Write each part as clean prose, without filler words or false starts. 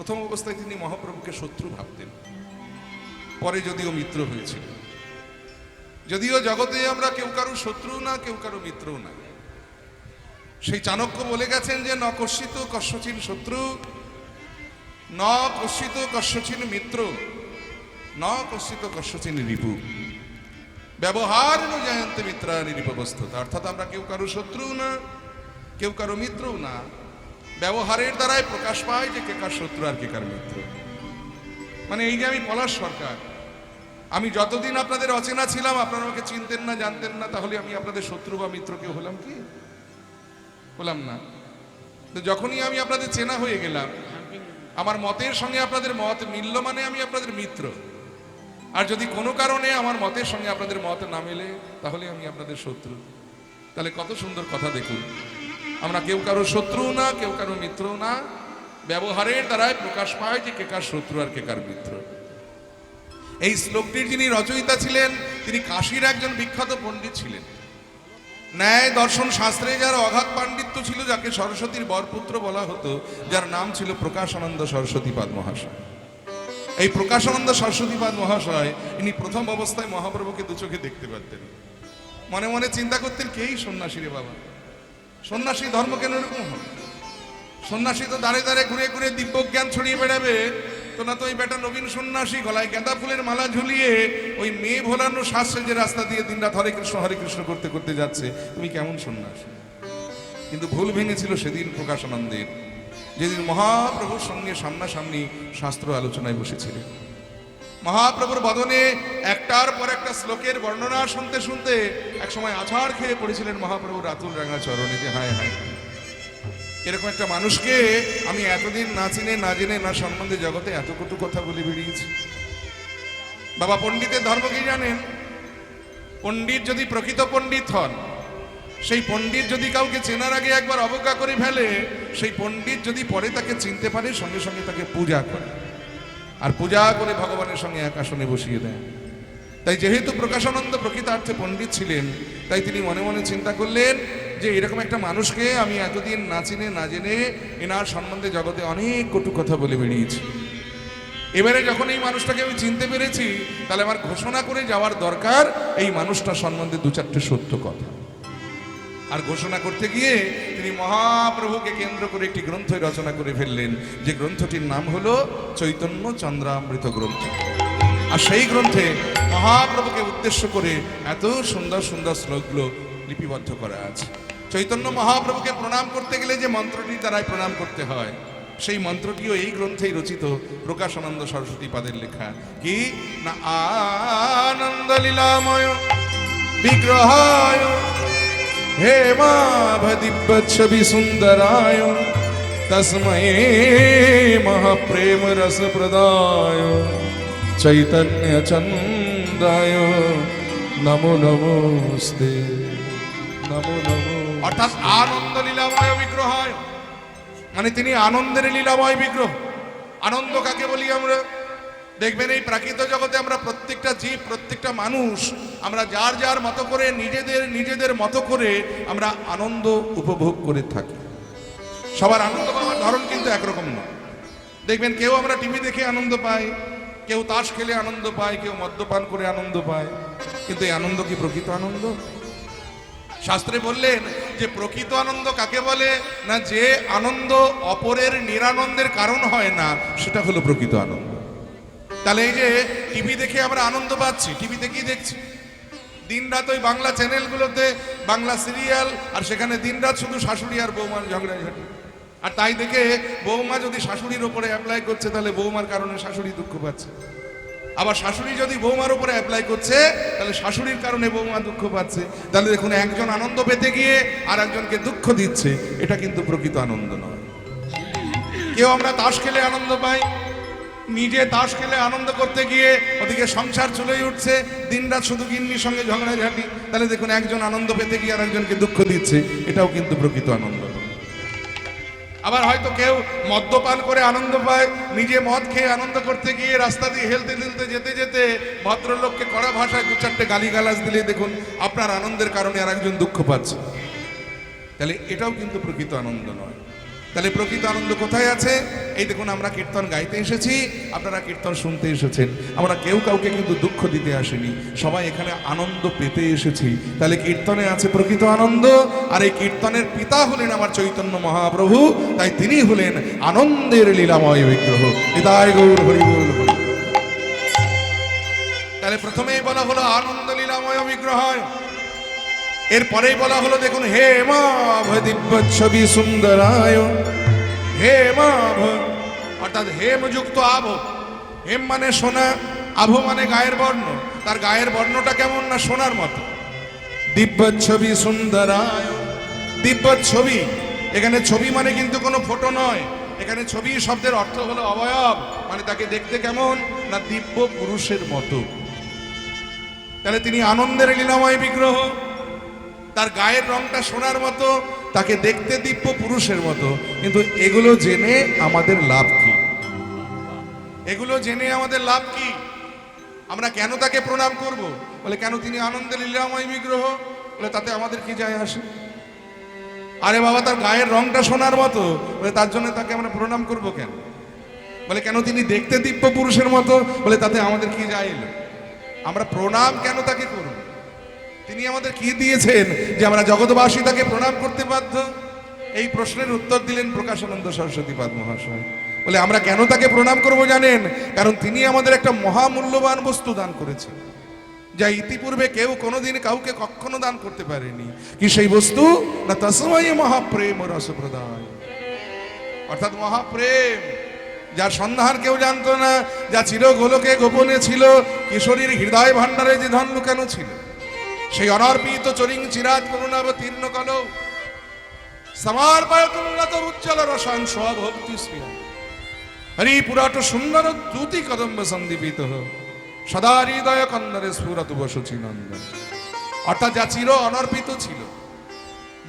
প্রথম অবস্থায় তিনি মহাপ্রভুকে শত্রু ভাবতেন, পরে যদিও মিত্র হয়েছিল। যদিও জগতে আমরা কেউ কারো শত্রু না, কেউ কারো মিত্র না। সেই চাণক্য বলে গেছেন যে ন কস্যিত কস্যচিন শত্রু, ন কস্যিত কস্যচিন মিত্র, ন কস্যিত কস্যচিন রিপু। ব্যবহার অনুযায়ন্তে মিত্রানি রিপবস্থতা। অর্থাৎ আমরা কেউ কারো শত্রু না, কেউ কারো মিত্রও না। ব্যবহারের দ্বারাই প্রকাশ পায় যে কে কার শত্রু আর কে কার মিত্র। মানে এই যে আমি পলাশ সরকার, আমি যতদিন আপনাদের অচেনা ছিলাম, আপনারা আমাকে চিনতেন না, জানতেন না, তাহলে আমি আপনাদের শত্রু বা মিত্র কেউ হলাম কি? হলাম না। তো যখনই আমি আপনাদের চেনা হয়ে গেলাম, আমার মতের সঙ্গে আপনাদের মত মিলল, মানে আমি আপনাদের মিত্র। আর যদি কোনো কারণে আমার মতের সঙ্গে আপনাদের মত না মেলে, তাহলে আমি আপনাদের শত্রু। তাহলে কত সুন্দর কথা দেখুন, আমরা কেউ কারো শত্রু না, কেউ কারো মিত্র না। ব্যবহারের দ্বারাই প্রকাশ পায় যে কে কার শত্রু আর কে কার মিত্র। এই শ্লোকটির যিনি রচয়িতা ছিলেন, তিনি কাশীর একজন বিখ্যাত পণ্ডিত ছিলেন। ন্যায় দর্শন শাস্ত্রে যার অগাধ পাণ্ডিত্য ছিল, যাকে সরস্বতীর বরপুত্র বলা হতো, যার নাম ছিল প্রকাশানন্দ সরস্বতীপাদ মহাশয়। এই প্রকাশানন্দ সরস্বতীপাদ মহাশয় ইনি প্রথম অবস্থায় মহাপ্রভুকে দু চোখে দেখতে পারতেন। মনে মনে চিন্তা করতেন, কেই সন্ন্যাসী রে বাবা, সন্ন্যাসী ধর্ম কেন এরকম হবে? সন্ন্যাসী তো দাঁড়ে দাঁড়ে ঘুরে ঘুরে দিব্যজ্ঞান ছড়িয়ে বেড়াবে, তো না তো ওই বেটা নবীন সন্ন্যাসী গলায় গাঁদা ফুলের মালা ঝুলিয়ে ওই মেয়ে ভোলানো শ্বাসে যে রাস্তা দিয়ে দিনরাত হরে কৃষ্ণ করতে করতে যাচ্ছে, তুমি কেমন সন্ন্যাসী? কিন্তু ভুল ভেঙেছিল সেদিন প্রকাশানন্দের, যেদিন মহাপ্রভুর সঙ্গে সামনাসামনি শাস্ত্র আলোচনায় বসেছিলেন। মহাপ্রভুর বদনে একটার পর একটা শ্লোকের বর্ণনা শুনতে শুনতে একসময় আছাড় খেয়ে পড়েছিলেন মহাপ্রভুর আতুল রাঙা চরণে, যে হায় হায়, এরকম একটা মানুষকে আমি এতদিন না চিনে না জেনে না সম্বন্ধে জগতে এত কটু কথা বলে বেরিয়েছি। বাবা পণ্ডিতের ধর্ম কি জানেন? পণ্ডিত যদি প্রকৃত পণ্ডিত হন, সেই পণ্ডিত যদি কাউকে চেনার আগে একবার অবজ্ঞা করে ফেলে, সেই পণ্ডিত যদি পরে তাকে চিনতে পারে, সঙ্গে সঙ্গে তাকে পূজা করে, আর পূজা করে ভগবানের সঙ্গে এক আসনে বসিয়ে দেয়। তাই যেহেতু প্রকাশানন্দ প্রকৃতার্থে পণ্ডিত ছিলেন, তাই তিনি মনে মনে চিন্তা করলেন যে এরকম একটা মানুষকে আমি এতদিন না চিনে না জেনে এনার সম্বন্ধে জগতে অনেক কটু কথা বলে বেরিয়েছি। এবারে যখন এই মানুষটাকে আমি চিনতে পেরেছি, তাহলে আমার ঘোষণা করে যাওয়ার দরকার এই মানুষটা সম্বন্ধে দু চারটে সত্য কথা। আর ঘোষণা করতে গিয়ে তিনি মহাপ্রভুকে কেন্দ্র করে একটি গ্রন্থ রচনা করে ফেললেন, যে গ্রন্থটির নাম হলো চৈতন্য চন্দ্রামৃত গ্রন্থ। আর সেই গ্রন্থে মহাপ্রভুকে উদ্দেশ্য করে এত সুন্দর সুন্দর শ্লোকগুলো লিপিবদ্ধ করা আছে। চৈতন্য মহাপ্রভুকে প্রণাম করতে গেলে যে মন্ত্রটি দ্বারাই প্রণাম করতে হয়, সেই মন্ত্রটিও এই গ্রন্থেই রচিত, প্রকাশানন্দ সরস্বতী পাদের লেখা। কি না, আনন্দ লীলাময় বিগ্রহায় হেমাভদিব্যচ্ছবি সুন্দরায় তস্মৈ মহাপ্রেম রস প্রদায় চৈতন্য চন্দ্রায় নমো নমস্তে নমো নমো। অর্থাৎ আনন্দ লীলাময় বিগ্রহায়, মানে তিনি আনন্দের লীলাময় বিগ্রহ। আনন্দ কাকে বলি আমরা? দেখবেন এই প্রাকৃত জগতে আমরা প্রত্যেকটা জীব, প্রত্যেকটা মানুষ, আমরা যার যার মতো করে নিজেদের মতো করে আমরা আনন্দ উপভোগ করে থাকি। সবার আনন্দ পাওয়ার ধরন কিন্তু একরকম নয়। দেখবেন কেউ আমরা টিভি দেখে আনন্দ পাই, কেউ তাস খেলে আনন্দ পায়, কেউ মদ্যপান করে আনন্দ পায়। কিন্তু এই আনন্দ কি প্রকৃত আনন্দ? শাস্ত্রে বললেন যে প্রকৃত আনন্দ কাকে বলে না, যে আনন্দ অপরের নিরানন্দের কারণ হয় না, সেটা হলো প্রকৃত আনন্দ। তাহলে এই যে টিভি দেখে আমরা আনন্দ পাচ্ছি, টিভিতে কি দেখছি? দিনরাত ওই বাংলা চ্যানেলগুলোতে বাংলা সিরিয়াল, আর সেখানে দিনরাত শুধু শাশুড়ি আর বৌমার ঝগড়াঝাটি। আর তাই দেখে বৌমা যদি শাশুড়ির ওপরে অ্যাপ্লাই করছে, তাহলে বৌমার কারণে শাশুড়ি দুঃখ পাচ্ছে। আবার শাশুড়ি যদি বৌমার উপরে অ্যাপ্লাই করছে, তাহলে শাশুড়ির কারণে বৌমা দুঃখ পাচ্ছে। তাহলে দেখুন, একজন আনন্দ পেতে গিয়ে আর একজনকে দুঃখ দিচ্ছে। এটা কিন্তু প্রকৃত আনন্দ নয়। কেউ আমরা তাস খেলে আনন্দ পাই, নিজে তাস খেলে আনন্দ করতে গিয়ে ওদিকে সংসার চলেই উঠছে, দিনরাত শুধু গিন্নির সঙ্গে ঝগড়াঝাটি। তাহলে দেখুন, একজন আনন্দ পেতে গিয়ে আর একজনকে দুঃখ দিচ্ছে। এটাও কিন্তু প্রকৃত আনন্দ নয়। আবার হয়তো কেউ মদ্যপান করে আনন্দ পায়, নিজে মদ খেয়ে আনন্দ করতে গিয়ে রাস্তা দিয়ে হেলতে হেলতে যেতে যেতে ভদ্রলোককে কড়া ভাষায় দু চারটে গালিগালাজ দিলে দেখুন আপনার আনন্দের কারণে আর একজন দুঃখ পাচ্ছে। তাহলে এটাও কিন্তু প্রকৃত আনন্দ নয়। তাহলে প্রকৃত আনন্দ কোথায় আছে? এই দেখুন, আমরা কীর্তন গাইতে এসেছি, আপনারা কীর্তন শুনতে এসেছেন। আমরা কেউ কাউকে কিন্তু দুঃখ দিতে আসেনি, সবাই এখানে আনন্দ পেতে এসেছি। তাহলে কীর্তনে আছে প্রকৃত আনন্দ, আর এই কীর্তনের পিতা হলেন আমার চৈতন্য মহাপ্রভু, তাই তিনি হলেন আনন্দের লীলাময় বিগ্রহ। হৃদয় গৌর হরি বল হরি। তাহলে প্রথমেই বলা হলো আনন্দ লীলাময় বিগ্রহ, এরপরেই বলা হলো দেখুন, হে মাভ দিব্য ছবি সুন্দরায়, হে মাভ অর্থাৎ হেমযুক্ত আভ। হেম মানে সোনা, আভ মানে গায়ের বর্ণ। তার গায়ের বর্ণটা কেমন? না সোনার মতো। দিব্য ছবি সুন্দরায়, দিব্য ছবি, এখানে ছবি মানে কিন্তু কোনো ফটো নয়, এখানে ছবি শব্দের অর্থ হলো অবয়ব, মানে তাকে দেখতে কেমন? না দিব্য পুরুষের মতো। তাহলে তিনি আনন্দের লীলাময় বিগ্রহ, তার গায়ের রংটা সোনার মতো, তাকে দেখতে দিব্য পুরুষের মতো। কিন্তু এগুলো জেনে আমাদের লাভ কি? এগুলো জেনে আমাদের লাভ কি? আমরা কেন তাকে প্রণাম করব? বলে কেন তিনি আনন্দের লীলাময় বিগ্রহ, বলে তাতে আমাদের কি যায় আসে? আরে বাবা, তার গায়ের রংটা সোনার মতো, বলে তার জন্য তাকে আমরা প্রণাম করব কেন? বলে কেন তিনি দেখতে দিব্য পুরুষের মতো, বলে তাতে আমাদের কি যায় এলো? আমরা প্রণাম কেন তাকে করব? তিনি আমাদের কি দিয়েছেন যে আমরা জগৎবাসী তাকে প্রণাম করতে বাধ্য? এই প্রশ্নের উত্তর দিলেন প্রকাশানন্দ সরস্বতীপাদ মহাশয়। বলে আমরা কেন তাকে প্রণাম করব জানেন? কারণ তিনি আমাদের একটা মহামূল্যবান বস্তু দান করেছেন, যা ইতিপূর্বে কেউ কোনোদিন কাউকে কখনো দান করতে পারেনি। কি সেই বস্তু? না তস্মৈ মহাপ্রেম রসপ্রদায়, অর্থাৎ মহাপ্রেম, যার সন্ধান কেউ জানতো না, যা চির গোলকে গোপনে ছিল, কিশোরীর হৃদয় ভাণ্ডারে যে ধন লুকানো ছিল, সেই অনর্পিত চরিং চিরাজ করুণাবতীর্ণ কল সমার্পয়তুল্লত উজ্জ্বল রসান স্বভক্তি শ্রী হরি পুরাট সুন্দর দ্যুতি কদম্ব সন্দীপিত সদা হৃদয় কন্দরে স্ফুরত বসুচি নন্দন। অর্থাৎ যা চির অনর্পিত ছিল,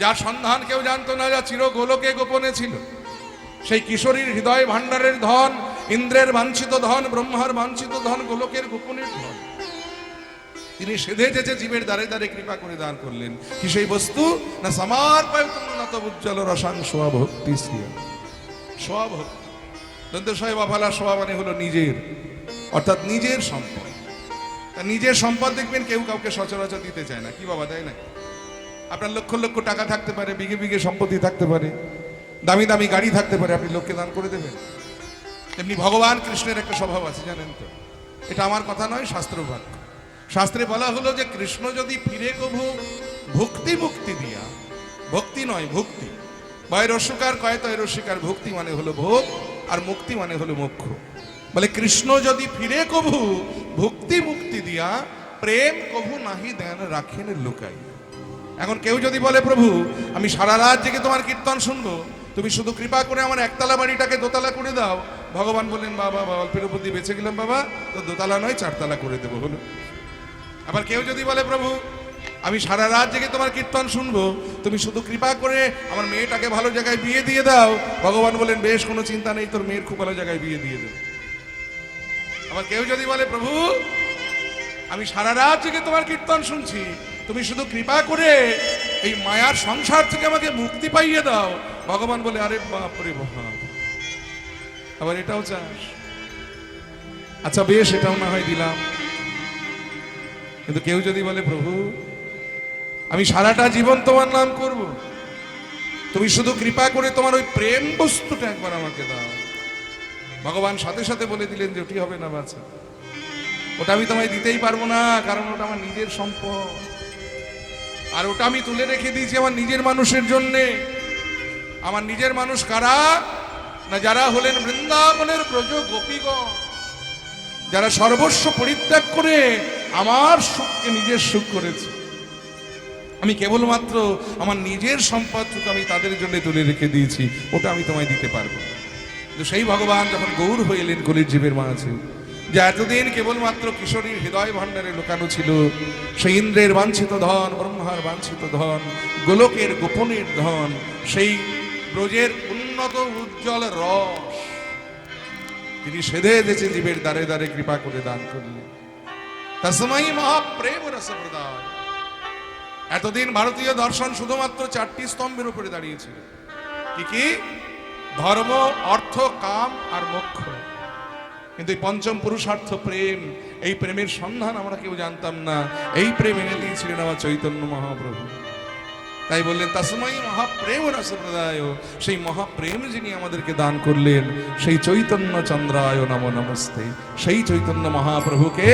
যার সন্ধান কেউ জানতো না, যা চির গোলকে গোপনে ছিল, সেই কিশোরীর হৃদয় ভাণ্ডারের ধন, ইন্দ্রের বাঞ্ছিত ধন, ব্রহ্মার বাঞ্ছিত ধন, গোলকের গোপনের ধন, তিনি সেধে যেছে জীবের দ্বারে দ্বারে কৃপা করে দান করলেন। কি সেই বস্তু? না সমার্পয়তুল্লত উজ্জ্বল রসাং স্বভক্তি শ্রী। স্বভক্তি, দন্তস্বয় বাফালা স্ব মানে হলো নিজের, অর্থাৎ নিজের সম্পদ। নিজের সম্পদ দেখবেন কেউ কাউকে সচরাচর দিতে চায় না। কি বাবা, তাই না? আপনার লক্ষ লক্ষ টাকা থাকতে পারে, বিঘে বিঘে সম্পত্তি থাকতে পারে, দামি দামি গাড়ি থাকতে পারে, আপনি লোককে দান করে দেবেন? তেমনি ভগবান কৃষ্ণের একটা স্বভাব আছে, জানেন তো? এটা আমার কথা নয়, শাস্ত্র বাক্য। শাস্ত্রে বলা হলো যে কৃষ্ণ যদি ফিরে কভু ভক্তি মুক্তি দিয়া, ভক্তি নয় ভক্তি, বয় রস্যকার কয় তয় রস্যকার, ভক্তি মানে হলো ভোগ আর মুক্তি মানে হলো মোক্ষ। বলে কৃষ্ণ যদি ফিরে কভু ভক্তি মুক্তি দিয়া, প্রেম কভু নাহি দেন রাখেন লুকাই। এখন কেউ যদি বলে প্রভু আমি সারা রাত জেগে তোমার কীর্তন শুনবো, তুমি শুধু কৃপা করে আমার একতলা বাড়িটাকে দোতলা করে দাও, ভগবান বললেন বাবা অল্পের উপর দিয়ে বেঁচে গেলাম বাবা, তো দোতলা নয় চারতলা করে দেবো, হলো। আবার কেউ যদি বলে প্রভু আমি সারা রাত জেগে তোমার কীর্তন শুনবো, তুমি শুধু কৃপা করে আমার মেয়েটাকে ভালো জায়গায় বিয়ে দিয়ে দাও, ভগবান বলেন বেশ, কোনো চিন্তা নেই, তোর মেয়ের খুব ভালো জায়গায় বিয়ে দিয়ে দেব। আবার কেউ যদি বলে প্রভু আমি সারা রাত জেগে তোমার কীর্তন শুনছি, তুমি শুধু কৃপা করে এই মায়ার সংসার থেকে আমাকে মুক্তি পাইয়ে দাও, ভগবান বলে আরে বাপরে বাপ, আবার এটাও চাস? আচ্ছা বেশ, এটাও না হয় দিলাম। কিন্তু কেউ যদি বলে প্রভু আমি সারাটা জীবন তোমার নাম করব, তুমি শুধু কৃপা করে তোমার ওই প্রেম বস্তুটা একবার আমাকে দাও, ভগবান সাথে সাথে বলে দিলেন যে ওটি হবে না বাছা, ওটা আমি তোমায় দিতেই পারবো না, কারণ ওটা আমার নিজের সম্পদ, আর ওটা আমি তুলে রেখে দিয়েছি আমার নিজের মানুষের জন্যে। আমার নিজের মানুষ কারা? না যারা হলেন বৃন্দাবনের ব্রজ গোপীগণ, যারা সর্বস্ব পরিত্যাগ করে আমার সুখকে নিজের সুখ করেছে। আমি কেবলমাত্র আমার নিজের সম্পদটুকু আমি তাদের জন্য তুলে রেখে দিয়েছি, ওটা আমি তোমায় দিতে পারবো। কিন্তু সেই ভগবান যখন গৌর হয়ে এলেন কলির জীবের মাঝে, যে এতদিন কেবলমাত্র কিশোরীর হৃদয় ভাণ্ডারে লুকানো ছিল সেই ইন্দ্রের বাঞ্ছিত ধন, ব্রহ্মার বাঞ্ছিত ধন, গোলকের গোপনের ধন, সেই ব্রজের উন্নত উজ্জ্বল রস তিনি সেধে দিয়েছে জীবের দ্বারে দ্বারে কৃপা করে দান করলেন। তস্মৈ মহাপ্রেম রসপ্রদায়। এতদিন ভারতীয় দর্শন শুধুমাত্র চারটি স্তম্ভের উপরে দাঁড়িয়েছিল। কি কি? ধর্ম, অর্থ, কাম আর মোক্ষ। কিন্তু এই পঞ্চম পুরুষার্থ প্রেম, এই প্রেমের সন্ধান আমরা কেউ জানতাম না। এই প্রেম এনে দিয়েছিলেন আমার চৈতন্য মহাপ্রভু। তাই বললেন তস্মৈ মহাপ্রেম রসপ্রদায়, সেই মহাপ্রেম যিনি আমাদেরকে দান করলেন, সেই চৈতন্য চন্দ্রায় নমো নমস্তে। সেই চৈতন্য মহাপ্রভুকে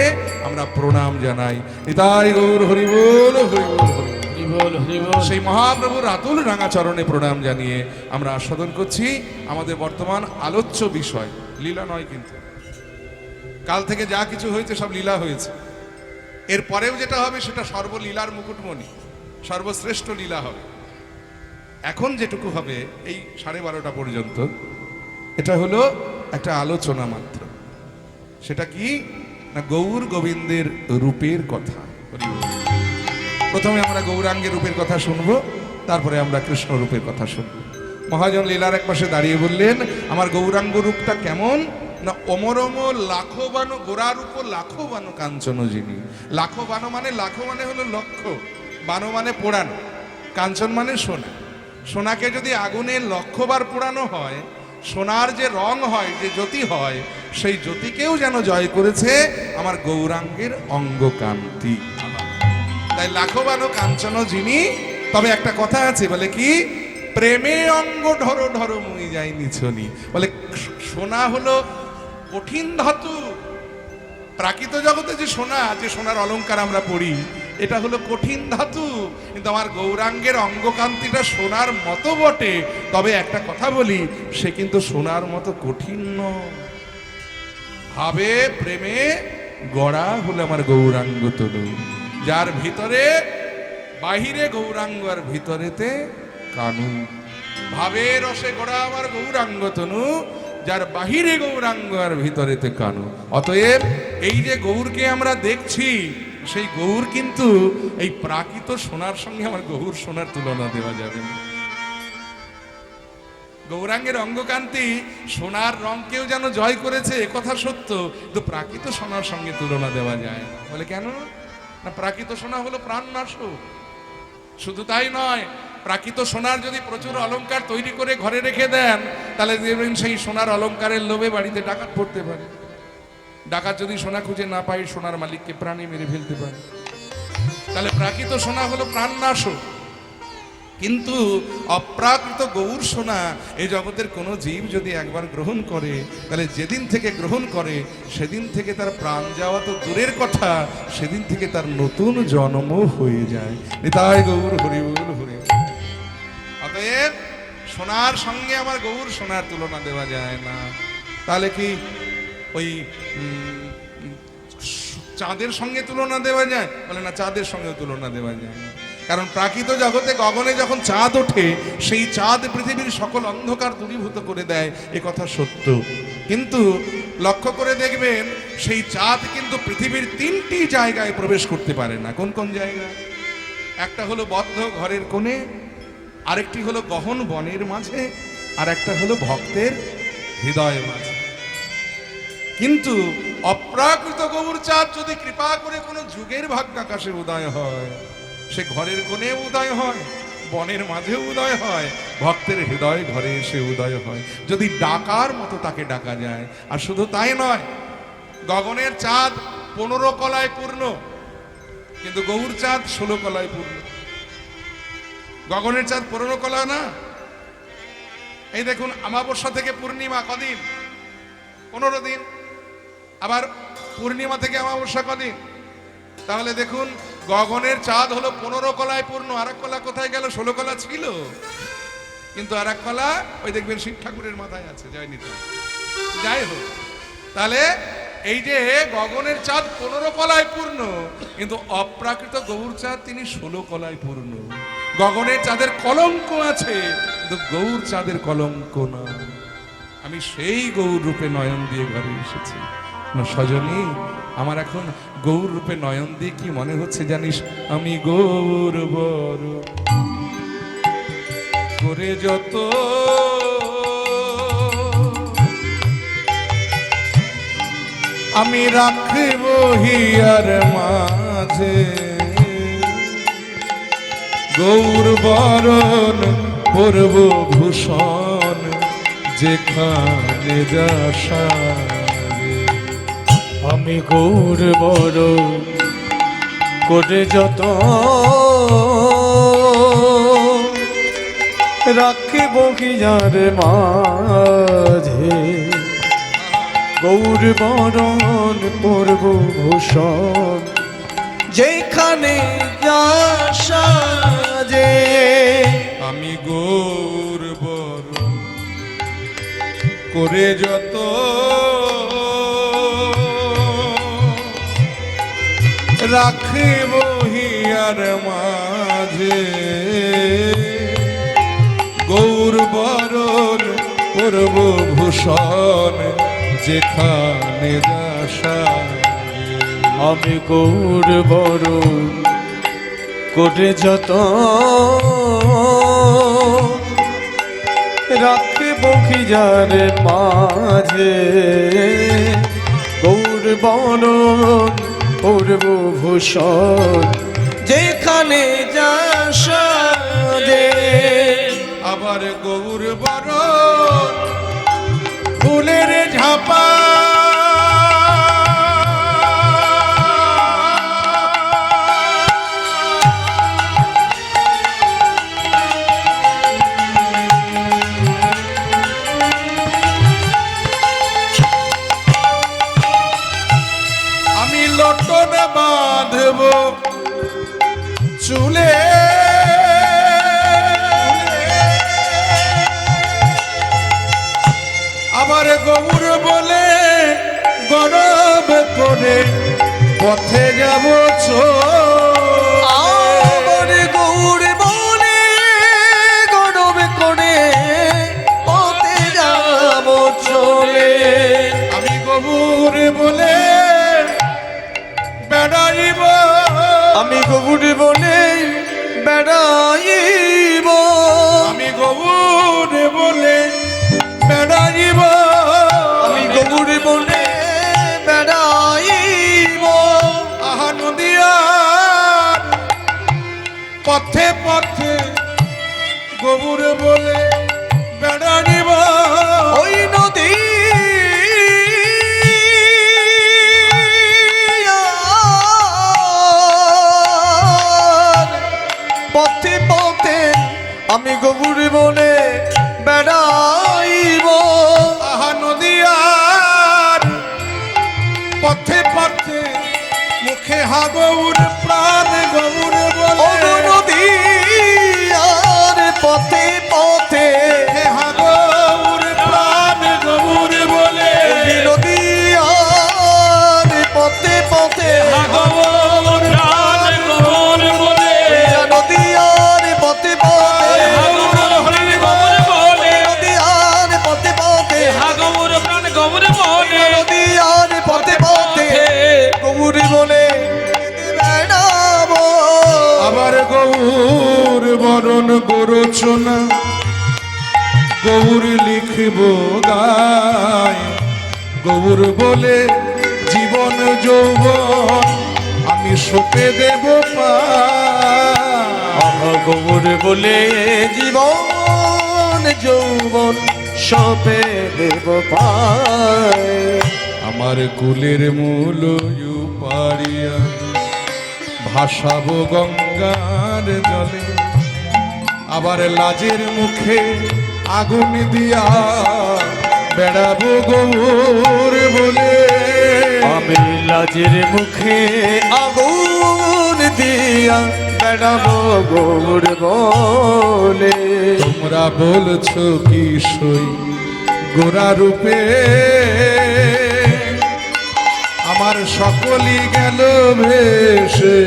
আমরা প্রণাম জানাই। নিতাই গৌর হরি বল, হরি বল, হরি বল, হরি বল। সেই মহাপ্রভুর আতুল রাঙা চরণে প্রণাম জানিয়ে আমরা আস্বাদন করছি আমাদের বর্তমান আলোচ্য বিষয়। লীলা নয়, কিন্তু কাল থেকে যা কিছু হয়েছে সব লীলা হয়েছে। এর পরেও যেটা হবে সেটা সর্বলীলার মুকুটমণি, সর্বশ্রেষ্ঠ লীলা হবে। এখন যেটুকু হবে এই 12:30 পর্যন্ত, এটা হলো একটা আলোচনা মাত্র। সেটা কি না, গৌর গোবিন্দের রূপের কথা। প্রথমে আমরা গৌরাঙ্গের রূপের কথা শুনবো, তারপরে আমরা কৃষ্ণ রূপের কথা শুনবো। মহাজন লীলার এক পাশে দাঁড়িয়ে বললেন, আমার গৌরাঙ্গ রূপটা কেমন না, অমরম লাখো বানো গোরারূপ লাখো বানো কাঞ্চন যিনি। লাখো বানো মানে, লাখো মানে হলো লক্ষ, বানো মানে পোড়ানো, কাঞ্চন মানে সোনা। সোনাকে যদি আগুনে 1,00,000 বার পোড়ানো হয়, সোনার যে রং হয়, যে জ্যোতি হয়, সেই জ্যোতিকেও যেন জয় করেছে আমার গৌরাঙ্গের অঙ্গকান্তি। তাই লাখো বানো কাঞ্চন যিনি। তবে একটা কথা আছে, বলে কি, প্রেমে অঙ্গ ঢরো ঢরো মুই যাই নিছনি। বলে সোনা হলো কঠিন ধাতু। প্রাকৃত জগতে যে সোনা, যে সোনার অলংকার আমরা পড়ি, এটা হলো কঠিন ধাতু। কিন্তু আমার গৌরাঙ্গের অঙ্গকান্তিটা সোনার মতো বটে, তবে একটা কথা বলি, সে কিন্তু সোনার মতো কঠিন নয়। ভাবে প্রেমে গড়া হলো আমার গৌরাঙ্গ তনু, যার ভিতরে বাহিরে গৌরাঙ্গ আর ভিতরেতে কানু। ভাবে রসে গড়া আমার গৌরাঙ্গ তনু, যার বাহিরে গৌরাঙ্গ আর ভিতরেতে কানু। অতএব এই যে গৌরকে আমরা দেখছি, সেই গৌর কিন্তু এই প্রাকৃত সোনার সঙ্গে আমার গৌর সোনার তুলনা দেওয়া যাবে না। গৌরাঙ্গের অঙ্গকান্তি সোনার রংকেও যেন জয় করেছে, একথা সত্য, কিন্তু প্রাকৃত সোনার সঙ্গে তুলনা দেওয়া যায়। বলে কেন না, প্রাকৃত সোনা হলো প্রাণনাশক। শুধু তাই নয়, প্রাকৃত সোনার যদি প্রচুর অলংকার তৈরি করে ঘরে রেখে দেন, তাহলে দেখবেন সেই সোনার অলংকারের লোভে বাড়িতে ডাকাত পড়তে পারে। ডাকাত যদি সোনা খুঁজে না পায়, সোনার মালিককে প্রাণে মেরে ফেলতে পারে। তাহলে প্রাকৃত সোনা হলো প্রাণনাশক। কিন্তু অপ্রাকৃত গৌর সোনা এই জগতের কোনো জীব যদি একবার গ্রহণ করে, তাহলে যেদিন থেকে গ্রহণ করে সেদিন থেকে তার প্রাণ যাওয়া তো দূরের কথা, সেদিন থেকে তার নতুন জন্ম হয়ে যায়। নিতাই গৌর হরি বল, হরি বল। অতএব সোনার সঙ্গে আমার গৌর সোনার তুলনা দেওয়া যায় না। তাহলে কি ওই চাঁদের সঙ্গে তুলনা দেওয়া যায়? বলে না, চাঁদের সঙ্গে তুলনা দেওয়া যায় না। কারণ প্রাকৃত জগতে গগনে যখন চাঁদ ওঠে, সেই চাঁদ পৃথিবীর সকল অন্ধকার দূরীভূত করে দেয়, এ কথা সত্য। কিন্তু লক্ষ্য করে দেখবেন, সেই চাঁদ কিন্তু পৃথিবীর 3টি জায়গায় প্রবেশ করতে পারে না। কোন কোন জায়গা? একটা হলো বদ্ধ ঘরের কোণে, আরেকটি হলো গহন বনের মাঝে, আর একটা হলো ভক্তের হৃদয়ের মাঝে। কিন্তু অপ্রাকৃত গৌর চাঁদ যদি কৃপা করে কোনো যুগের ভাগ্য আকাশে উদয় হয়, সে ঘরের কোণে উদয় হয়, বনের মাঝেও উদয় হয়, ভক্তের হৃদয় ঘরে এসে উদয় হয়, যদি ডাকার মতো তাকে ডাকা যায়। আর শুধু তাই নয়, গগনের চাঁদ 15 কলায় পূর্ণ, কিন্তু গৌর চাঁদ 16 কলায় পূর্ণ। গগনের চাঁদ 15 কলা না। এই দেখুন, অমাবস্যা থেকে পূর্ণিমা কদিন? 15 দিন। আবার পূর্ণিমা থেকে অমাবস্যা কদিন? তাহলে দেখুন, গগনের চাঁদ হলো 15 কলায় পূর্ণ। আর এক কলা কোথায় গেল? 16 কলা ছিল, কিন্তু আর এক কলা ওই দেখবেন শিব ঠাকুরের মাথায় আছে, জয় নিতাই। যাই হোক, তাহলে এই যে গগনের চাঁদ 15 কলায় পূর্ণ, কিন্তু অপ্রাকৃত গৌর চাঁদ তিনি 16 কলায় পূর্ণ। গগনের চাঁদের কলঙ্ক আছে, কিন্তু গৌর চাঁদের কলঙ্ক না। আমি সেই গৌর রূপে নয়ন দিয়ে ঘরে এসেছি। সজনী, আমার এখন গৌর রূপে নয়ন দিয়ে কি মনে হচ্ছে জানিস? আমি গৌর বড় করে যত আমি রাখব হিয়ার মাঝে, গৌর বরণ পরব ভূষণ যেখানে যাসারে। আমি গৌর বড় করে যত রাখিব কি যার মাঝে, গৌর বরণ পরব ভূষণ যেখানে যা সাজে। আমি গৌর বড় করে যত রাখিব হিয়ার মাঝে, গৌর বরণ পরব ভূষণ যেখানে যাসারে। আমি গৌর বরণ করে যত রাখিব কি যার মাঝে, গৌর বরণ পরব ভূষণ যেখানে যা সাজে। আবার গৌর বরণ ফুলের ঝাপা, আমি লটন বাঁধব চুলে, আবার গৌর বলে গরব করে পথে যাব আমার গৌর বলে গরব করে পথে যাব চলে। আমি গৌর বলে বেড়াইব, আমি গৌর বলে বেড়াইব, আমি গৌর বলে বেড়াইব, আমি গৌর বলে বেড়াইব। আহা নদিয়ার পথে পথে গৌর বলে বেড়াইব, ওই নদী পথে পথে আমি গৌর বলে বেড়াইব। আহা নদিয়ার পথে পথে মুখে হা গৌর প্রাণ গৌর বলে, নদী আর পথে পথে মুখে হা গৌর প্রাণ গৌর বলে, নদী আর পথে পথে গৌর প্রাণ গৌর বলে, নদী আর পথে পথে নদী আর পথে পথে নদী আর পথে পথে গৌর বলে বেড়াবো। আবার গৌর বরণ গোরচনা গৌর লিখব গায়, গৌর বলে জীবন যৌবন আমি সপে দেব পায়। গৌর বলে জীবন যৌবন সপে দেব পায়। আমার কুলের মূল পারিয়া ভাসাবো গঙ্গার জলে, আবার লাজের মুখে আগুন দিয়া বেড়াবো গৌর বলে। আমি লাজের মুখে আগুন দিয়া বেড়াবো গৌর বলে। তোমরা বলছো কি সই গোরা রূপে, আমার সকলই গেল ভেসে,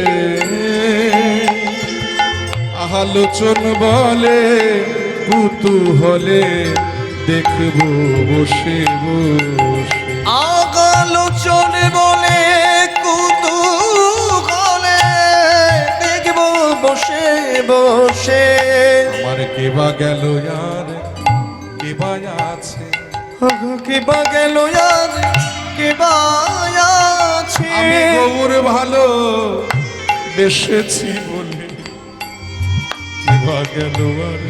আলোচন বলে কুতূহলে দেখবো বসে বসে। আলোচন বলে কুতূহলে দেখব বসে বসে। আমার কেবা গেল আর কেবা আছে, কেবা গেল আর কেবা আছে। আমি গৌর ভালো বেসেছি বলে কেবা গেল আর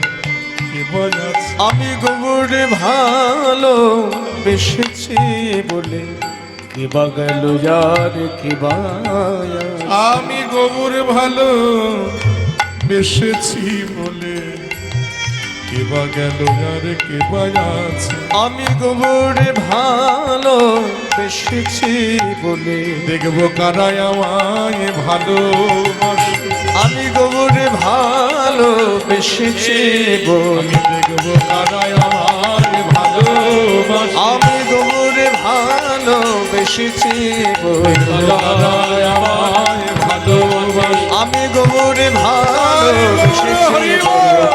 বাজাচ্ছে। আমি গৌর ভালো বেসেছি বলে কে বা গেল যার কে বা আছে। আমি গোবর ভালো বেসেছি বলে কে বা গেল আর কে বা আছে। আমি গৌর ভালো বেসেছি বলে দেখবো কারাই আমায় ভালোবাসে। আমি গৌর ভালো বেসেছি বলে আমি দেখবো কারাই আমায় ভালোবাসে। আমি গৌর ভালো বেসেছি বলে কারাই আমায় ভালোবাসে। আমি গৌর ভালো বেসেছি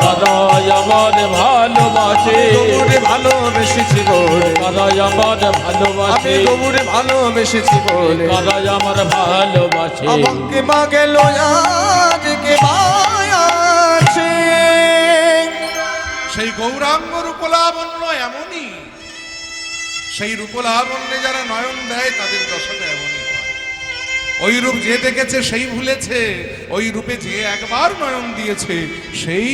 কারাই আমার ভালোবাসে, গৌর ভালোবেসেছি বলে কারাই আমার আমি ভালোবাসে, গৌর ভালোবেসেছি বলে কারাই আমার ভালোবাসে। আমাকে বা গেল আজ কে বা আছে। সেই গৌরাঙ্গ রূপলাবণ্য এমনই, সেই রূপলাবণ্যে যারা নয়ন দেয় তাদের দশাটা এমনই হয়। ওই রূপ যে দেখেছে সেই ভুলেছে, ওই রূপে যে একবার নয়ন দিয়েছে সেই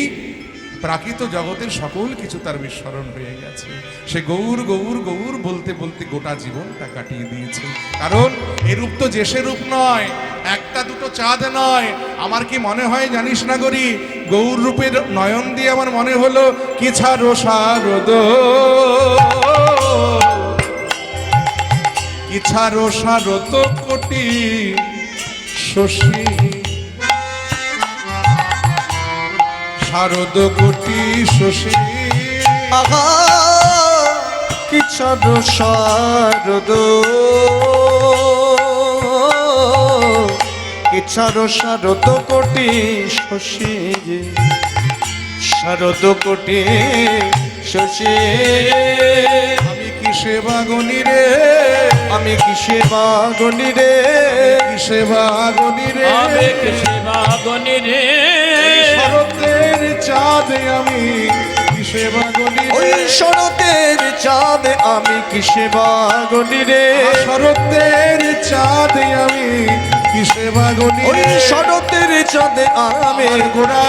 প্রাকৃত জগতের সকল কিছু তার বিস্মরণ হয়ে গেছে। সে গৌর গৌর গৌর বলতে বলতে গোটা জীবনটা কাটিয়ে দিয়েছে। কারণ এই রূপ তো যে সে রূপ নয়, একটা দুটো চাঁদ নয়। আমার কি মনে হয় জানিস না গরি, গৌর রূপের নয়ন দিয়ে আমার মনে হলো কি ছাড়ো শারদ, কি ছাড়ো শারদ কোটি শশী, শারদ কোটি শশী। আহা কি ছাড়ো শারদ, কি ছাড়ো শারদ কোটি শশী, শারদ কোটি শশী। আমি কিসে বাগনি রে, আমি কিসে বাগনি রে, কিসে বাগনি রে, আমি কিসে বাগনি রে, শরতের চাঁদ আমি কিসে বাগনি ওই রে, শরতের চাঁদ আমি কিসে বাগনি রে, শরতের চাঁদ আমি কিসে বাগনি ওই রে, শরতের চাঁদ আমি আমার গোড়া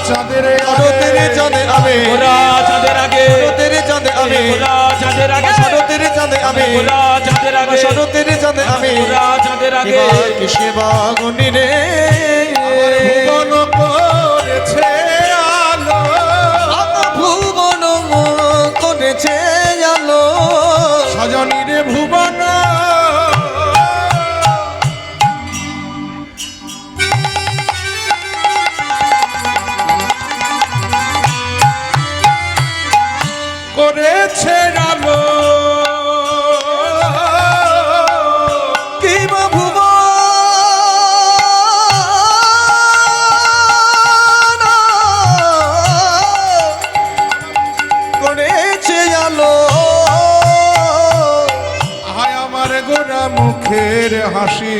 চাঁদের শরতের চাঁদ আমি ওরা চাঁদের আগে, শরতের চাঁদ আমি ওরা চাঁদের আগে, শরতের চাঁদ আমি ওরা চাঁদের আগে, শরতের চাঁদ আমি ওরা চাঁদের আগে। এবার কিসে বাগনি রে, ভুবন করেছে আলো, আমার ভুবন করেছে আলো, সজনী রে ভুবন করেছে আলো, কি বা ভুবন করেছে আলো, আয় আমার গোরা মুখের হাসি,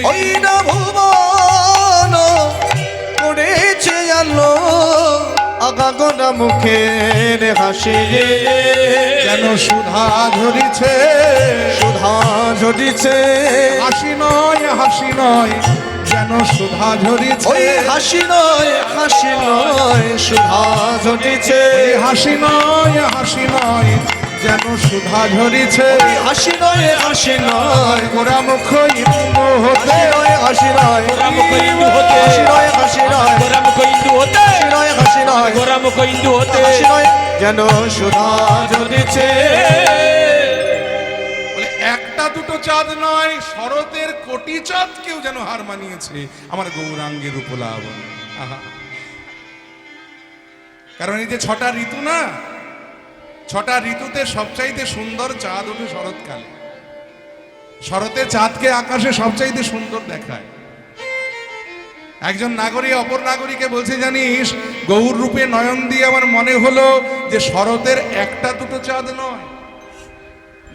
ওই না ভুবন করেছে আলো, আগা গোনা মুখের হাসি, যেন সুধা ঝরিছে, সুধা ঝরিছে, হাসি নয় হাসি নয়, যেন সুধা ঝরিছে, ওই হাসি নয় হাসি নয়, সুধা ঝরিছে, ওই হাসি নয় হাসি নয়, যেন সুধা ঝরিছে, ওই হাসি নয় হাসি নয়, গোরা মুখ ইন্দু হতে, হাসি নয় হাসি নয়, গোরা মুখ ইন্দু হতে, হাসি নয় হাসি নয়, গোরা মুখ ইন্দু হতে, হাসি নয় হাসি নয়, গোরা মুখ ইন্দু হতে, হাসি নয় যেন সুধা ঝরিছে। বলে একটা দুটো চাঁদ নয়, শরতের কোটি চাঁদ কেউ যেন হার মানিয়েছে আমার গৌরাঙ্গের উপলাবণ্য। আহা, কারণ এই যে ছটা ঋতু না, ছটা ঋতুতে সবচাইতে সুন্দর চাঁদ ওঠে শরৎকালে। শরতে চাঁদকে আকাশে সবচাইতে সুন্দর দেখায়। একজন নাগরিক অপর নাগরিকে বলছে জানিস, গৌর রূপে নয়ন দিয়ে আমার মনে হলো যে শরতের একটা দুটো চাঁদ নয়,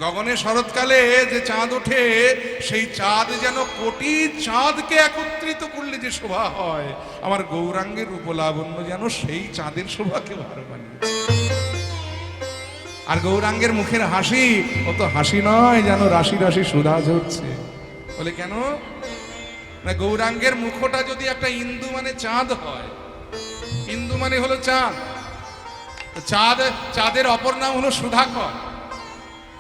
গগনে শরৎকালে যে চাঁদ ওঠে সেই চাঁদ যেন কোটি চাঁদকে একত্রিত করলে যে শোভা হয়, আমার গৌরাঙ্গের রূপলাবণ্য যেন সেই চাঁদের শোভাকে হার মানিয়েছে। আর গৌরাঙ্গের মুখের হাসি, ও তো হাসি নয়, যেন রাশি রাশি সুধা ঝরছে। বলে কেন না, গৌরাঙ্গের মুখটা যদি একটা ইন্দু মানে চাঁদ হয়, ইন্দু মানে হলো চাঁদ, চাঁদের অপর নাম হলো সুধাকর।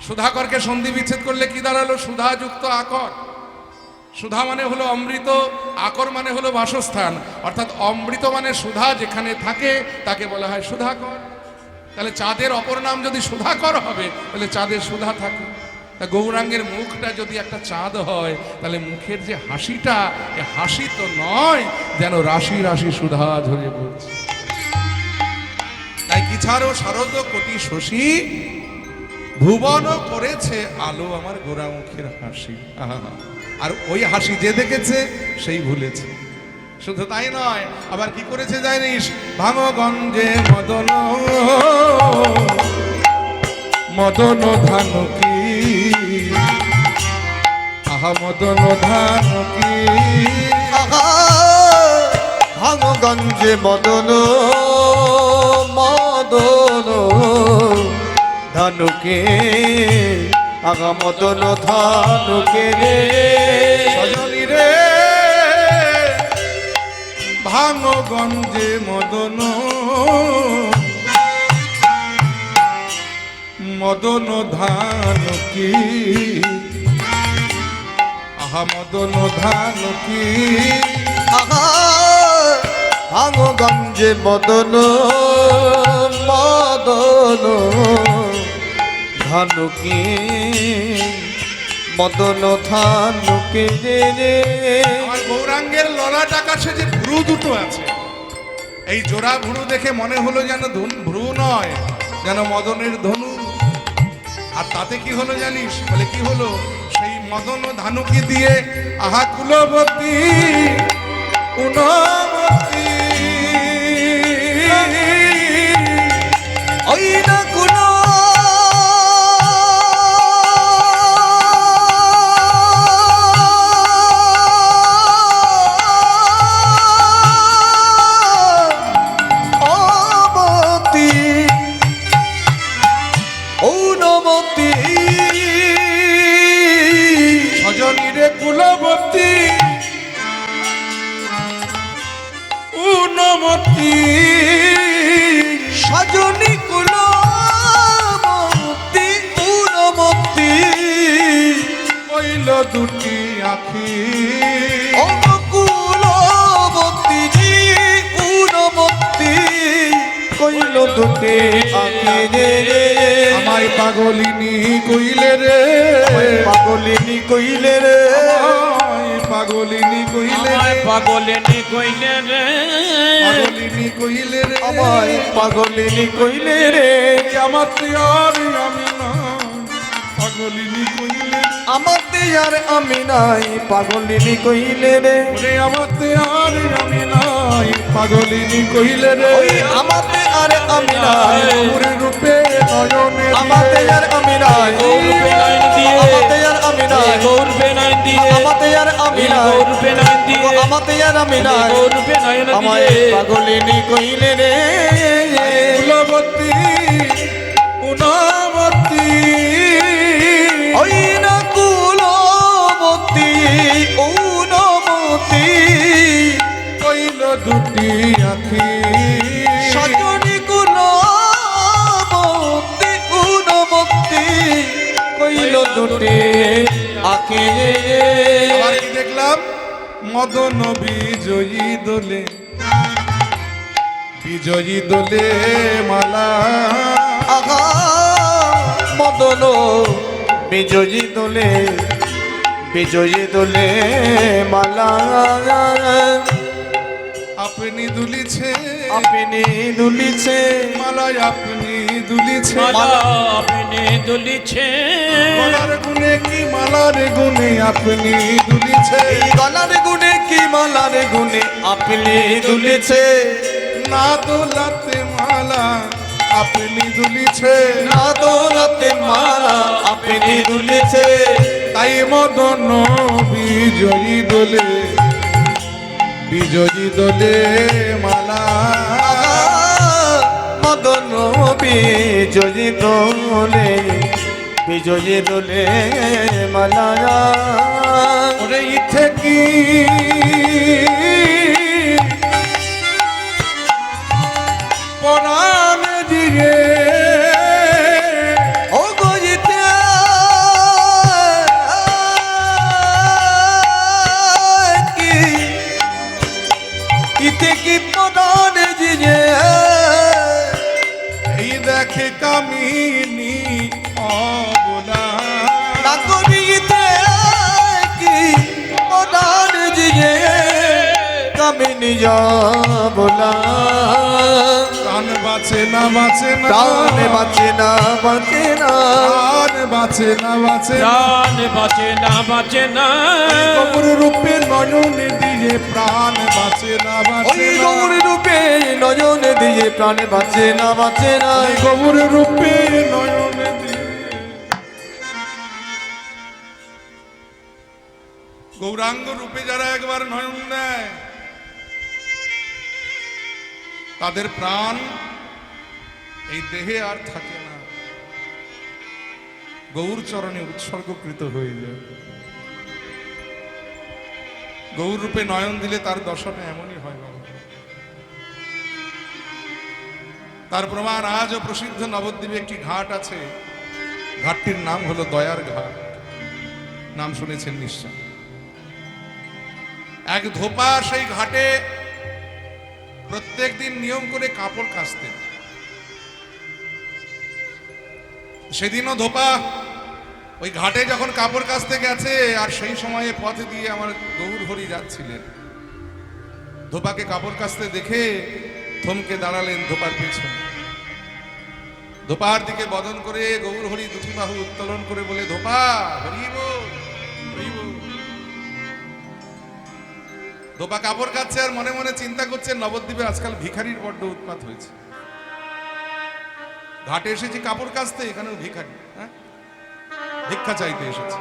সুধাকরকে সন্ধি বিচ্ছেদ করলে কি দাঁড়ালো? সুধাযুক্ত আকর। সুধা মানে হলো অমৃত, আকর মানে হলো বাসস্থান, অর্থাৎ অমৃত মানে সুধা যেখানে থাকে তাকে বলা হয় সুধাকর। তাহলে চাঁদের অপর নাম যদি সুধাকর হবে তাহলে চাঁদের সুধা থাকে। তা গৌরাঙ্গের মুখটা যদি একটা চাঁদ হয় তাহলে মুখের যে হাসিটা, এ হাসি তো নয়, যেন রাশি রাশি সুধা ঝরে পড়ছে। তাই কি ছাড়ো শারদ কোটি শশী, ভুবন করেছে আলো আমার গোরা মুখের হাসি। আহা, আর ওই হাসি যে দেখেছে সেই ভুলেছে। শুধু তাই নয়, আবার কি করেছে জানিস? ভাঙগঞ্জে মদন মদন ধান কি, আহা মদন ধান কি, ভাঙগঞ্জে মদন মদন ধানুকে, আগা মদন ধানুকে রে সজনী রে, ভাঙগঞ্জে মদন মদন ধান কি, আহা মদন ধান কি, আগা ভাঙগঞ্জে মদন মদন ধানুকে, মদন ধানুকে রে। আমার গৌরাঙ্গের ললাট আকাশে যে ভ্রু দুটো আছে, এই জোড়া ভ্রু দেখে মনে হলো যেন ভ্রু নয়, যেন মদনের ধনু। আর তাতে কি হলো জানিস? বলে কি হলো? সেই মদন ধানুকি দিয়ে আহা কুলবতী উনমতী, ওই না কোনো অমতি ঔনমতি, সজনী রে কুলবতী উনমতী, সজনী কুলমতি ঔনমতি, কইল দুটি আখি, অনুকূলবতী জি ঔনমতি, কইল দুটি আঁখি রে। আমায় পাগলিনী কইলে রে, পাগলিনী কইলে রে, আমায় পাগলিনী কইলে রে, আমায় পাগলেনি কইলে রে, পাগলিনী কইলে রে, আমায় পাগলিনী কইলে রে, আমার আর আমি না, পাগলিনী কইলে রে, আমাতে আর আমি নাই, পাগলিনী কইলে রে, ওরে আমার আর আমি নাই, পাগলিনী কইলে রে, ওই আমাতে আর আমি নাই, ওরে রূপে নয়নে আমাতে আর আমি নাই, গৌরবে লাইন দিয়ে, আমাতে আর আমি নাই, গৌরবে লাইন দিয়ে, আমাতে আর আমি নাই, গৌরবে লাইন দিয়ে, আমাতে আর আমি নাই, গৌরবে লাইন আমায় দিয়ে, পাগলিনী কইলে রে। কুলবতী উনমতী, ওই না কুলবতী ঔনমতী, কইল দুটি আখি, সজনী কুলবতী ঔনমতী, কইল দুটি আঁখি। আবার কি দেখলাম? মদন বিজয়ী দোলে, বিজয়ী দোলে মালা, আহা মদন বিজয়ী দোলে, বিজয়ী দোলে মালা, আপনি দুলিছে, আপনি দুলিছে, মালায় আপনি দুলিছে, মালা আপনি দুলিছে, মালার গুনে কি মালার গুনে আপনি দুলিছে, এই গলার গুনে কি মালার গুনে আপনি দুলিছে, না দোলাতে মালা আপনি দুলিছে, না দোলাতে মালা আপনি দুলিছে, তাই মদন বিজয়ী দোলে, বিজয়ী দোলে মালা, মদন বিজয়ী দোলে, বিজয়ী দোলে মালা, ওরে ইথে কি পরাণ দিরে কামিনী বলা প্রাণ বাঁচে না বাঁচে না প্রাণ বাঁচে না বাঁচে না প্রাণ বাঁচে না বাঁচে না প্রাণ বাঁচে না বাঁচে না গৌর রূপে নয়ন দিয়ে প্রাণ বাঁচে না ওই বাঁচে না গৌর রূপে নয়ন দিয়ে প্রাণ বাঁচে না বাঁচে না গৌর রূপে নয়ন দিয়ে গৌরাঙ্গ রূপে যারা একবার নয়ন দেয় তাদের প্রাণ এই দেহে আর থাকে না, গৌর চরণে উৎসর্গকৃত হয়ে যায়। গৌর রূপে নয়ন দিলে তার দশাটা এমনই হয় বাবা। তার প্রমাণ আজও প্রসিদ্ধ নবদ্বীপে একটি ঘাট আছে, ঘাটটির নাম হলো দয়ার ঘাট, নাম শুনেছেন নিশ্চয়। এক ধোপা সেই ঘাটে প্রত্যেক দিন নিয়ম করে কাপড় কাচতেন। সেদিনও ধোপা ওই ঘাটে যখন কাপড় কাচতে গেছে আর সেই সময়ে পথে দিয়ে আমার গৌর হরি যাচ্ছিলেন, ধোপাকে কাপড় কাচতে দেখে থমকে দাঁড়ালেন ধোপার পেছনে। ধোপার দিকে বদন করে গৌর হরি দুটি বাহু উত্তোলন করে বলে, ধোপা হরিব হরিব। ধোপা কাপড় কাচ্ছে আর মনে মনে চিন্তা করছে নবদ্বীপে আজকাল ভিখারির বড্ড উৎপাত হয়েছে। ঘাটে এসেছি কাপড় কাচতে, এখানেও ভিখারি, হ্যাঁ ভিক্ষা চাইতে এসেছে,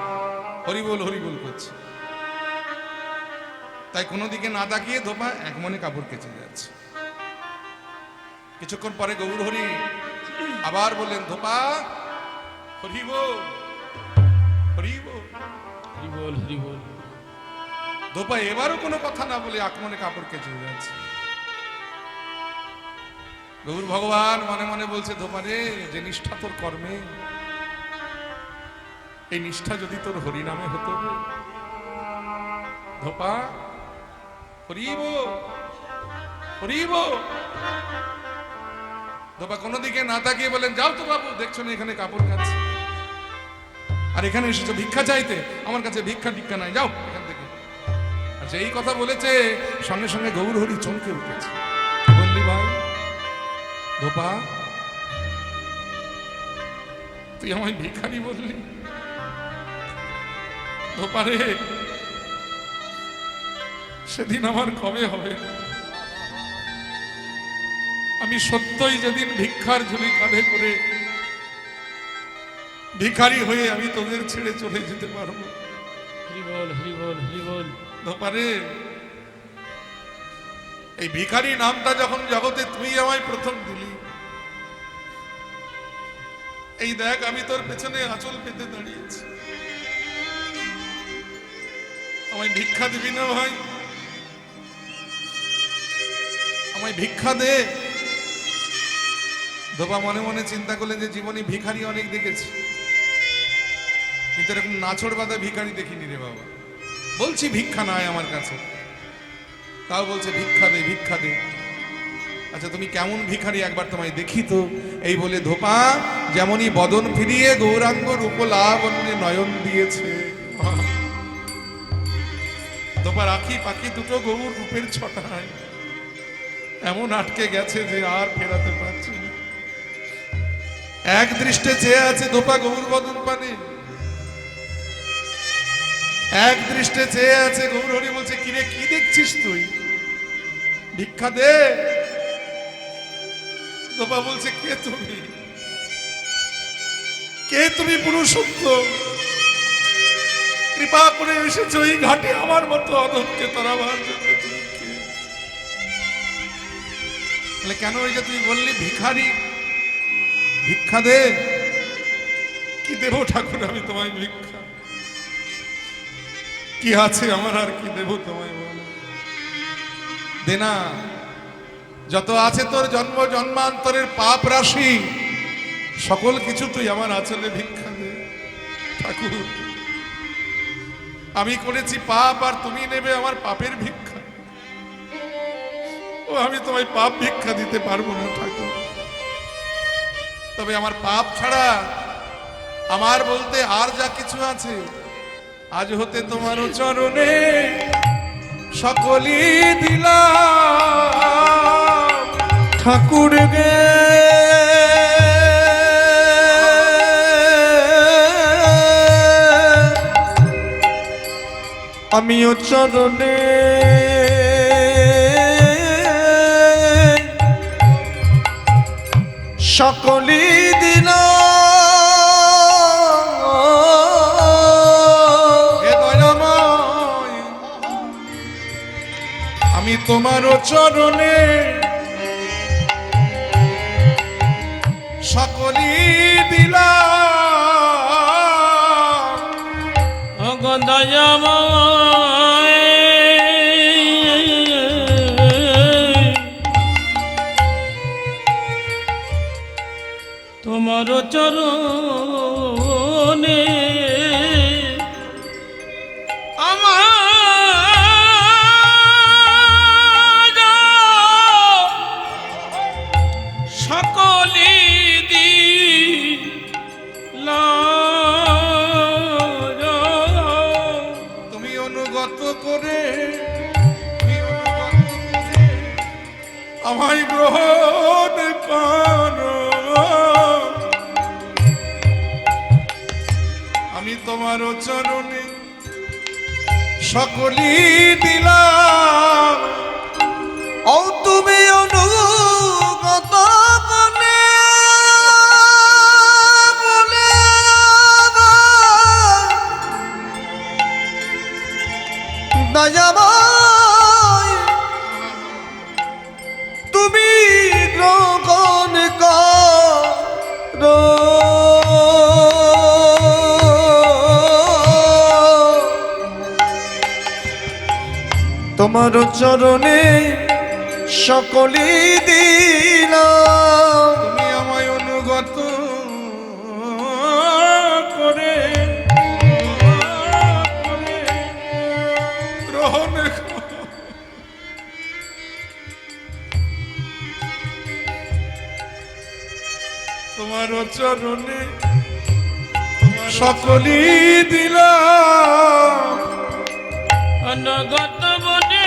হরিবোল হরিবোল করছে। তাই কোনো দিকে না তাকিয়ে ধোপা এক মনে কাপড় কেচে যাচ্ছে। কিছুক্ষণ পরে গৌর হরি আবার বললেন, ধোপা হরিবোল হরিবোল। হরি বল হরি বল। ধোপা এবারও কোনো কথা না বলে এক মনে কাপড় কেচে যাচ্ছে। গৌর ভগবান মনে মনে বলছে, ধোপা রে, যে নিষ্ঠা তোর কর্মে, এই নিষ্ঠা যদি তোর হরি নামে হতো, ধোপা হরিব হরিব। ধোপা কোনো দিকে না তাকিয়ে বলেন, যাও তো বাবু, দেখছো না এখানে কাপড় কাচ্ছে, আর এখানে এসেছো ভিক্ষা চাইতে, আমার কাছে ভিক্ষা টিক্ষা নাই, যাও এখান থেকে। আচ্ছা, এই কথা বলেছে, সঙ্গে সঙ্গে গৌর হরি চমকে উঠেছে। কি বললি ভাই? ধোপা তুই আমায় ভিখারি বললি? ধোপা রে, সেদিন আমার কবে হবে? আমি সত্যই যেদিন ভিক্ষার ঝুলি কাঁধে করে ভিখারি হয়ে আমি তোদের ছেড়ে চলে যেতে পারবো। হরি বল হরি বল হরি বল। ধোপা রে, এই ভিখারি নামটা যখন জগতে তুই আমায় প্রথম দিলি, এই দেখ আমি তোর পেছনে আঁচল পেতে দাঁড়িয়েছি, আমায় ভিক্ষা দিবি না ভাই? আমায় ভিক্ষা দে। ধোপা মনে মনে চিন্তা করলেন যে জীবনে ভিখারি অনেক দেখেছি, কিন্তু এরকম নাছড় বাঁধা ভিখারি দেখিনি রে বাবা। বলছি ভিক্ষা নাই আমার কাছে, তাও বলছে ভিক্ষা দে ভিক্ষা দে। আচ্ছা, তুমি কেমন ভিখারি একবার তোমায় দেখি তো। এই বলে ধোপা যেমনই বদন ফিরিয়ে গৌরাঙ্গ রূপলাবণ্যে নয়ন দিয়েছে, ধোপার আঁখি পাখি দুটো গৌর রূপের ছটায় এমন আটকে গেছে যে আর ফেরাতে পারছে না। এক দৃষ্টে চেয়ে আছে ধোপা গৌর বদন পানে, এক দৃষ্টে চেয়ে আছে। গৌর হরি বলছে, কিরে কি দেখছিস তুই? ভিক্ষা দে। ধোপা বলছে, কে তুমি? কে তুমি পুরুষোত্তম? কৃপা করে এসেছো এই ঘাটে আমার মতো অধমকে তরাবার জন্য। তুমি কে? তাহলে কেন ওই যে তুই বললি ভিখারি, ভিক্ষা দে। কি দেব ঠাকুর আমি তোমায় ভিক্ষা? কি আছে আমার, আর কি দেব তোমায় বলো? দে না, যত আছে তোর জন্ম জন্মান্তরের পাপ রাশি, সকল কিছু তুই আমার আঁচলে ভিক্ষা দে ঠাকুর। আমি করেছি পাপ আর তুমি নেবে আমার পাপের ভিক্ষা। ও আমি তোমায় পাপ ভিক্ষা দিতে পারবো না ঠাকুর। তবে আমার পাপ ছাড়া আমার বলতে আর যা কিছু আছে, আজ হতে তোমার চরণে সকলি দিলাম ঠাকুর গে আমিও চরণে সকলি দিলাম হে দয়াময়, আমি তোমার চরণে সকলি দিলাম অগদয়াময় তোমার চরণে আমার সকলি দিলাম তুমি অনুগত করে আমায় গ্রহণ করো আমি তোমার চরণে সকলি দিলাম ও তুমি অনুগত মনে বলে দয়াময় তুমি গ্রহণ করো তোমার চরণে সকলি দিলাম তুমি আমায় অনুগত করে গ্রহণ করো। তোমার চরণে সকলি দিলাম অনগত বনে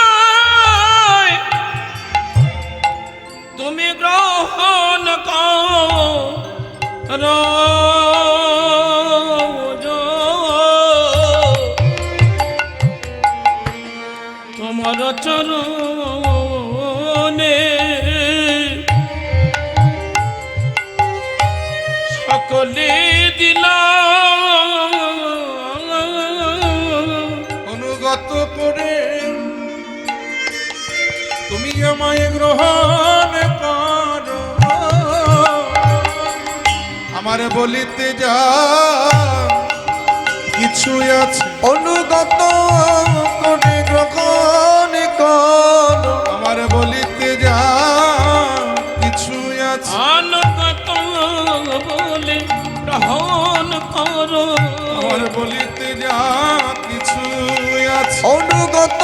দয়াময় তুমি গ্রহণ করো তোমার চরণে সকলে দিলাম অনুগত করে তুমি আমায় গ্রহণ করো আমার বলিতে যা কিছু আছে অনুগত করে গ্রহণ করো আমার বলিতে যা কিছু আছে অনুগত বলে গ্রহণ করো আমার বলিতে যা কিছু আছে অনুগত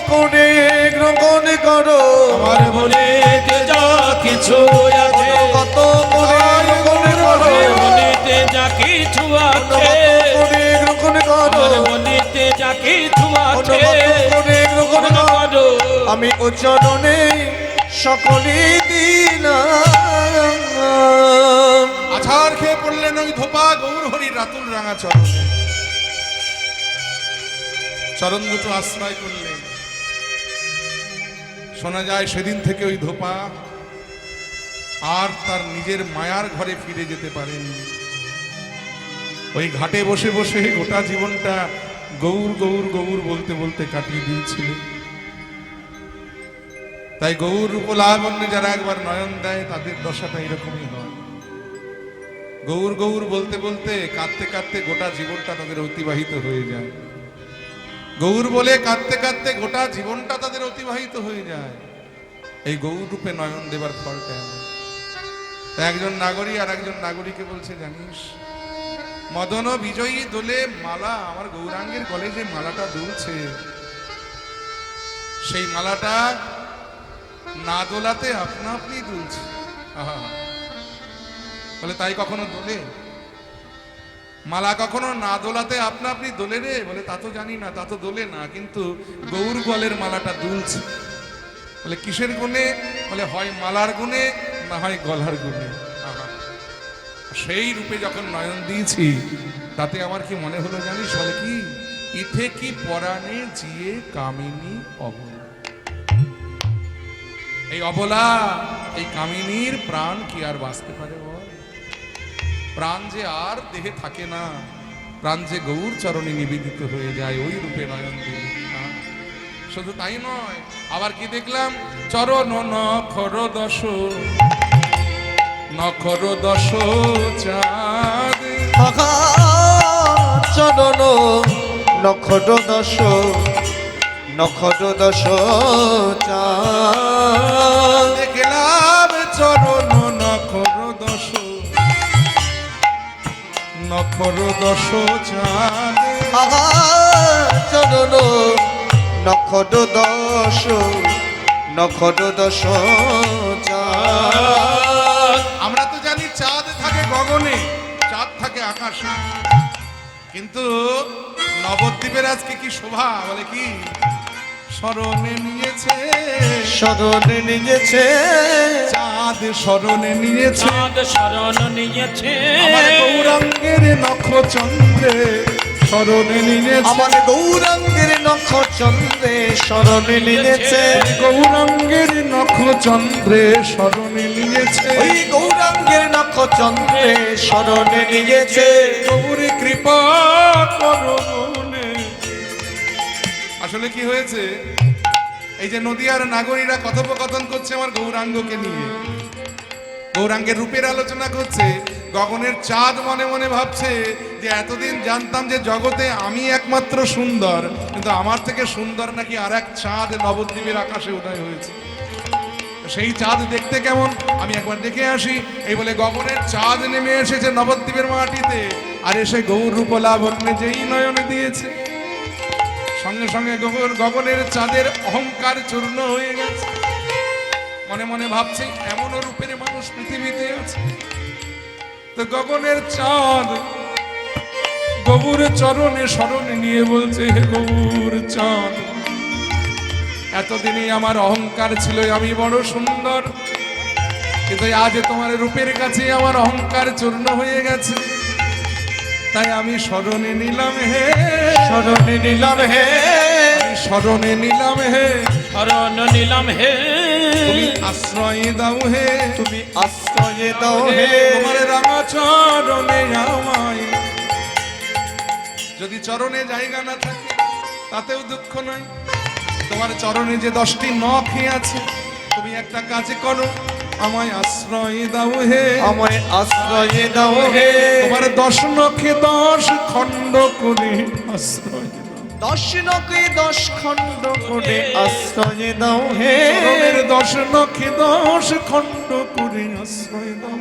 করে গ্রহণ করো আমার বলিতে যা কিছু আছে অনুগত করে গ্রহণ করো বলিতে যা কিছু আছে করে গ্রহণ করো আমার বলিতে যা কিছু আছে অনুগত করে গ্রহণ করো করো আমি উচ্চারণে সকলি দিলাম আছাড় খেয়ে পড়লেন ওই ধোপা গৌর হরি রাতুল রাঙা চরণে চরণ দুটো আশ্রয় করলেন শোনা যায় সেদিন থেকে ওই ধোপা আর তার নিজের মায়ার ঘরে ফিরে যেতে পারেনি ওই ঘাটে বসে বসে গোটা জীবনটা গৌর গৌর গৌর বলতে বলতে কাটিয়ে দিয়েছিলেন তাই গৌর রূপলাবণ্যে যারা একবার নয়ন দেয় তাদের দশাটা এরকমই হয় গৌর গৌর বলতে বলতে কাঁদতে কাঁদতে গোটা জীবনটা তাদের অতিবাহিত হয়ে যায় গৌর বলে কাঁদতে কাঁদতে গোটা জীবনটা তাদের অতিবাহিত হয়ে যায় এই গৌর রূপে নয়ন দেবার ফলটা এমন। তা একজন নাগরী আর একজন নাগরীকে বলছে জানিস মদন বিজয়ী দোলে মালা আমার গৌরাঙ্গের গলে যে মালাটা দুলছে সেই মালাটা না দোলাতে আপনা আপনি দুলছে। আহা, বলে তাই কখনো দোলে? মালা কখনো না দোলাতে আপনা আপনি দোলে রে? বলে তা তো জানি না, তা তো দোলে না, কিন্তু গৌর গলের মালাটা দুলছে। বলে কিসের গুণে? বলে হয় মালার গুণে, না হয় গলার গুণে। আহা, সেই রূপে যখন নয়ন দিয়েছি, তাতে আমার কি মনে হলো জানিস? বলে কি, ইথে কি পরাণে জিয়ে কামিনী অবলা। এই অবলা, এই কামিনীর প্রাণ কি আর বাঁচতে পারে বল? প্রাণ যে আর দেহে থাকে না, প্রাণ যে গৌর চরণে নিবেদিত হয়ে যায় ওই রূপে নয়ন দিল। শুধু তাই নয়, আবার কি দেখলাম? চরণ নখর দশ, নখর দশ চাঁদ। চরণ নখর দশ, নখর দশ চাঁদ। দেখলাম চরণ নখর দশ, নখর দশ চাঁদ। চরণ নখর দশ, নখর দশ চাঁদ। আমরা তো জানি চাঁদ থাকে গগনে, চাঁদ থাকে আকাশে, কিন্তু নবদ্বীপের আজকে কি শোভা! বলে কি, স্মরণে নিয়েছে, স্মরণে নিয়েছে চাঁদ স্মরণে নিয়েছে, চাঁদ শরণ নিয়েছে আমার গৌরাঙ্গের নখ চন্দ্রে স্মরণে নিয়েছে, আমার গৌরাঙ্গের নখ চন্দ্রে স্মরণে নিয়েছে, গৌরাঙ্গের নখ চন্দ্রে স্মরণে নিয়েছে, ওই গৌরাঙ্গের নখ চন্দ্রে স্মরণে নিয়েছে। গৌরী কৃপা করো মনে। আসলে কি হয়েছে, এই যে নদিয়ার নাগরীরা কথোপকথন করছে আমার গৌরাঙ্গকে নিয়ে, গৌরাঙ্গের রূপের আলোচনা করছে, গগনের চাঁদ মনে মনে ভাবছে যে এতদিন জানতাম যে জগতে আমি একমাত্র সুন্দর, কিন্তু আমার থেকে সুন্দর নাকি আর এক চাঁদ নবদ্বীপের আকাশে উদয় হয়েছে। সেই চাঁদ দেখতে কেমন আমি একবার দেখে আসি, এই বলে গগনের চাঁদ নেমে এসেছে নবদ্বীপের মাটিতে, আর এসে গৌর রূপ লাবণ্যে যেই নয়নে দিয়েছে, সঙ্গে সঙ্গে গগনের চাঁদের অহংকার চূর্ণ হয়ে গেছে। মনে মনে ভাবছে এমনও রূপের মানুষ পৃথিবীতে আছে। তো গগনের চাঁদ গৌর চরণে স্মরণে নিয়ে বলছে, হে গৌর চাঁদ, এতদিনই আমার অহংকার ছিল আমি বড় সুন্দর, কিন্তু আজ তোমার রূপের কাছে আমার অহংকার চূর্ণ হয়ে গেছে, তাই আমি স্মরণে নিলাম হে, স্মরণে নিলাম হে, স্মরণে নিলাম হে, শরণ নিলাম হে, তুমি আশ্রয় দাও হে, তুমি আশ্রয় দাও হে। তোমার রাঙা চরণে আমায়, যদি চরণে জায়গা না থাকে তাতেও দুঃখ নয়, তোমার চরণে যে 10টি নখে আছে, তুমি একটা কাজ করো, আমায় আশ্রয় দাও হে, আমায় আশ্রয় দাও হে। তোমার 10 নখে 10 খণ্ড করে আশ্রয় দাও, 10 নখে 10 খণ্ড করে আশ্রয় দাও হে। চরণের 10 নখে 10 খণ্ড করে আশ্রয় দাও।